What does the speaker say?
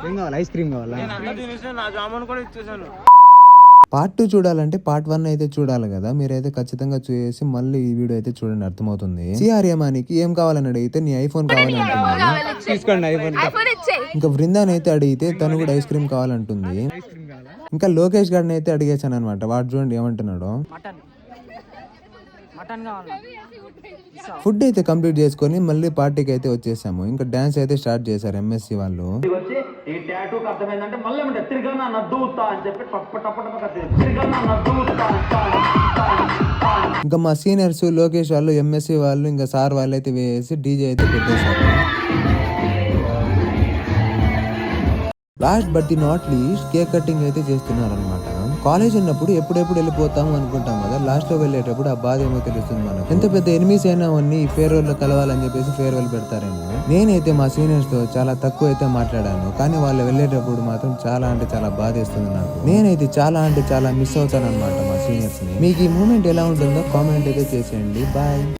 ఏం కావాలి? Ice cream కావాలా? పార్ట్ 2 చూడాలంటే పార్ట్ 1 అయితే చూడాలి కదా. మీరైతే ఖచ్చితంగా చూసి మళ్ళీ ఈ వీడియో అయితే చూడండి, అర్థమవుతుంది. సిఆర్యమానికి ఏం కావాలని అడిగితే నీ ఐఫోన్ కావాలి అంటుంది. తీసుకోండి ఐఫోన్. ఇంకా బృందాన్ని అయితే అడిగితే తను కూడా ఐస్ క్రీమ్ కావాలంటుంది. ఇంకా లోకేష్ గారిని అయితే అడిగేశాను అనమాట. వాడు చూడండి ఏమంటున్నాడు. ఫుడ్ అయితే కంప్లీట్ చేసుకొని మళ్ళీ పార్టీకి అయితే వచ్చేసాము. ఇంకా డాన్స్ అయితే స్టార్ట్ చేశారు ఎంఎస్సి వాళ్ళు. ఇంకా మా సీనియర్స్ లోకేష్ వాళ్ళు, ఎంఎస్సి వాళ్ళు, ఇంకా సార్ వాళ్ళు అయితే వేసి డీజే అయితే పెట్టేశారు. Last but the not least cake cutting అయితే చేస్తున్నారు అనమాట. కాలేజ్ ఉన్నప్పుడు ఎప్పుడెప్పుడు వెళ్ళిపోతాము అనుకుంటాం కదా, లాస్ట్ లో వెళ్ళేటప్పుడు ఆ బాధ ఏమో తెలుస్తుంది మనకు. ఎంత పెద్ద ఎనిమిస్ అయినా అన్ని ఫేర్వెల్ లో కలవాలని చెప్పేసి ఫేర్వెల్ పెడతారేమో. నేనైతే మా సీనియర్స్ తో చాలా తక్కువ అయితే మాట్లాడాను, కానీ వాళ్ళు వెళ్ళేటప్పుడు మాత్రం చాలా అంటే చాలా బాధేస్తుంది నాకు. నేనైతే చాలా అంటే చాలా మిస్ అవుతాను అనమాట మా సీనియర్స్ ని. మీకు ఈ మూమెంట్ ఎలా ఉంటుందో కామెంట్ అయితే చేసేయండి. బాయ్.